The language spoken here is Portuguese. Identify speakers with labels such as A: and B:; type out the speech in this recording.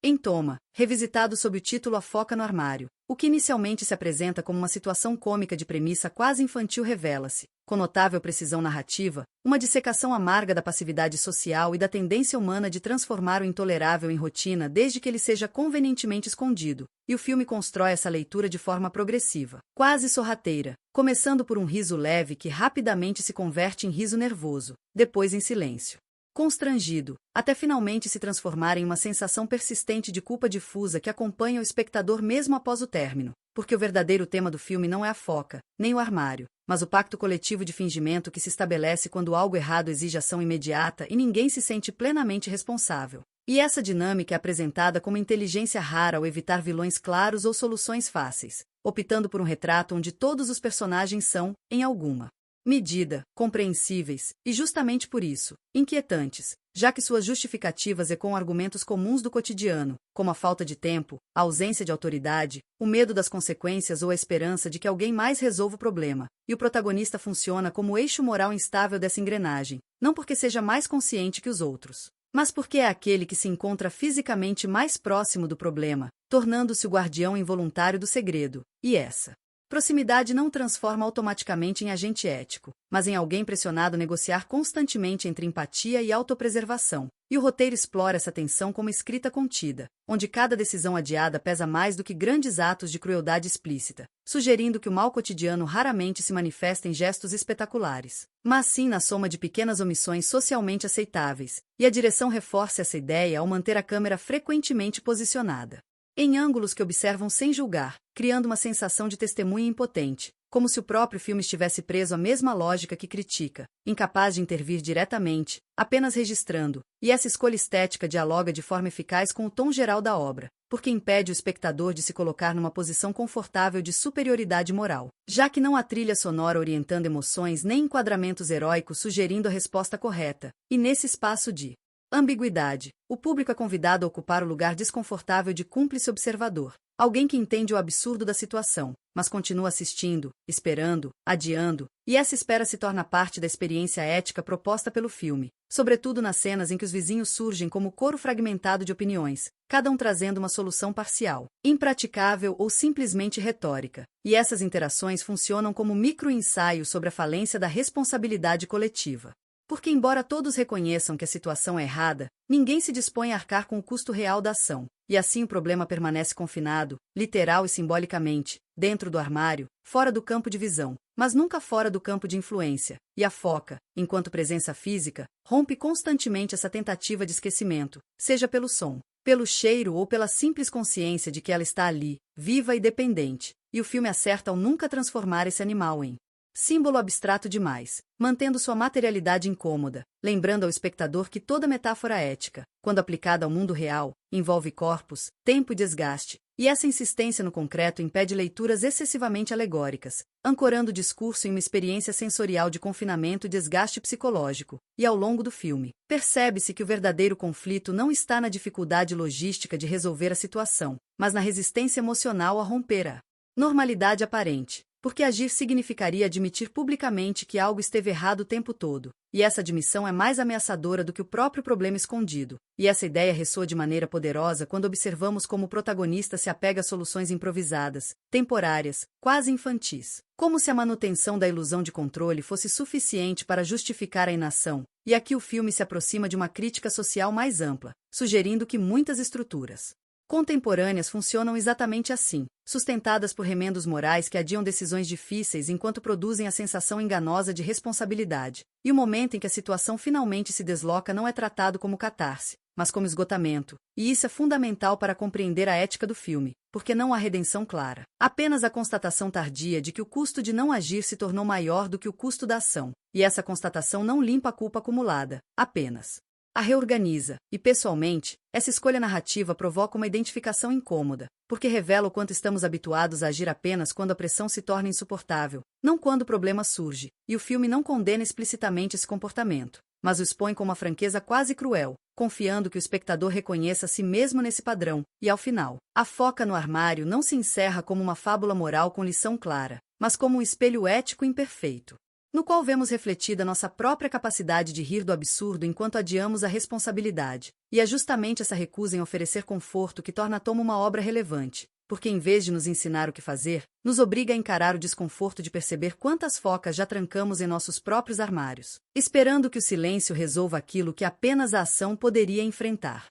A: Em Toma, revisitado sob o título A Foca no Armário, o que inicialmente se apresenta como uma situação cômica de premissa quase infantil revela-se, com notável precisão narrativa, uma dissecação amarga da passividade social e da tendência humana de transformar o intolerável em rotina desde que ele seja convenientemente escondido, e o filme constrói essa leitura de forma progressiva, quase sorrateira, começando por um riso leve que rapidamente se converte em riso nervoso, depois em silêncio constrangido, até finalmente se transformar em uma sensação persistente de culpa difusa que acompanha o espectador mesmo após o término, porque o verdadeiro tema do filme não é a foca, nem o armário, mas o pacto coletivo de fingimento que se estabelece quando algo errado exige ação imediata e ninguém se sente plenamente responsável. E essa dinâmica é apresentada como inteligência rara ao evitar vilões claros ou soluções fáceis, optando por um retrato onde todos os personagens são, em alguma medida, compreensíveis, e justamente por isso, inquietantes, já que suas justificativas ecoam argumentos comuns do cotidiano, como a falta de tempo, a ausência de autoridade, o medo das consequências ou a esperança de que alguém mais resolva o problema, e o protagonista funciona como o eixo moral instável dessa engrenagem, não porque seja mais consciente que os outros, mas porque é aquele que se encontra fisicamente mais próximo do problema, tornando-se o guardião involuntário do segredo, e essa proximidade não o transforma automaticamente em agente ético, mas em alguém pressionado a negociar constantemente entre empatia e autopreservação. E o roteiro explora essa tensão como escrita contida, onde cada decisão adiada pesa mais do que grandes atos de crueldade explícita, sugerindo que o mal cotidiano raramente se manifesta em gestos espetaculares, mas sim na soma de pequenas omissões socialmente aceitáveis, e a direção reforça essa ideia ao manter a câmera frequentemente posicionada em ângulos que observam sem julgar, criando uma sensação de testemunha impotente, como se o próprio filme estivesse preso à mesma lógica que critica, incapaz de intervir diretamente, apenas registrando, e essa escolha estética dialoga de forma eficaz com o tom geral da obra, porque impede o espectador de se colocar numa posição confortável de superioridade moral, já que não há trilha sonora orientando emoções nem enquadramentos heróicos sugerindo a resposta correta, e nesse espaço de ambiguidade, o público é convidado a ocupar o lugar desconfortável de cúmplice observador, alguém que entende o absurdo da situação, mas continua assistindo, esperando, adiando, e essa espera se torna parte da experiência ética proposta pelo filme, sobretudo nas cenas em que os vizinhos surgem como coro fragmentado de opiniões, cada um trazendo uma solução parcial, impraticável ou simplesmente retórica, e essas interações funcionam como micro-ensaios sobre a falência da responsabilidade coletiva. Porque embora todos reconheçam que a situação é errada, ninguém se dispõe a arcar com o custo real da ação, e assim o problema permanece confinado, literal e simbolicamente, dentro do armário, fora do campo de visão, mas nunca fora do campo de influência, e a foca, enquanto presença física, rompe constantemente essa tentativa de esquecimento, seja pelo som, pelo cheiro ou pela simples consciência de que ela está ali, viva e dependente, e o filme acerta ao nunca transformar esse animal em símbolo abstrato demais, mantendo sua materialidade incômoda, lembrando ao espectador que toda metáfora ética, quando aplicada ao mundo real, envolve corpos, tempo e desgaste, e essa insistência no concreto impede leituras excessivamente alegóricas, ancorando o discurso em uma experiência sensorial de confinamento e desgaste psicológico, e ao longo do filme, percebe-se que o verdadeiro conflito não está na dificuldade logística de resolver a situação, mas na resistência emocional a romper a normalidade aparente. Porque agir significaria admitir publicamente que algo esteve errado o tempo todo, e essa admissão é mais ameaçadora do que o próprio problema escondido, e essa ideia ressoa de maneira poderosa quando observamos como o protagonista se apega a soluções improvisadas, temporárias, quase infantis, como se a manutenção da ilusão de controle fosse suficiente para justificar a inação, e aqui o filme se aproxima de uma crítica social mais ampla, sugerindo que muitas estruturas contemporâneas funcionam exatamente assim, sustentadas por remendos morais que adiam decisões difíceis enquanto produzem a sensação enganosa de responsabilidade, e o momento em que a situação finalmente se desloca não é tratado como catarse, mas como esgotamento, e isso é fundamental para compreender a ética do filme, porque não há redenção clara, apenas a constatação tardia de que o custo de não agir se tornou maior do que o custo da ação, e essa constatação não limpa a culpa acumulada, apenas a reorganiza, e pessoalmente, essa escolha narrativa provoca uma identificação incômoda, porque revela o quanto estamos habituados a agir apenas quando a pressão se torna insuportável, não quando o problema surge, e o filme não condena explicitamente esse comportamento, mas o expõe com uma franqueza quase cruel, confiando que o espectador reconheça a si mesmo nesse padrão, e ao final, a foca no armário não se encerra como uma fábula moral com lição clara, mas como um espelho ético imperfeito. no qual vemos refletida nossa própria capacidade de rir do absurdo enquanto adiamos a responsabilidade. E é justamente essa recusa em oferecer conforto que torna Tom uma obra relevante, porque em vez de nos ensinar o que fazer, nos obriga a encarar o desconforto de perceber quantas focas já trancamos em nossos próprios armários, esperando que o silêncio resolva aquilo que apenas a ação poderia enfrentar.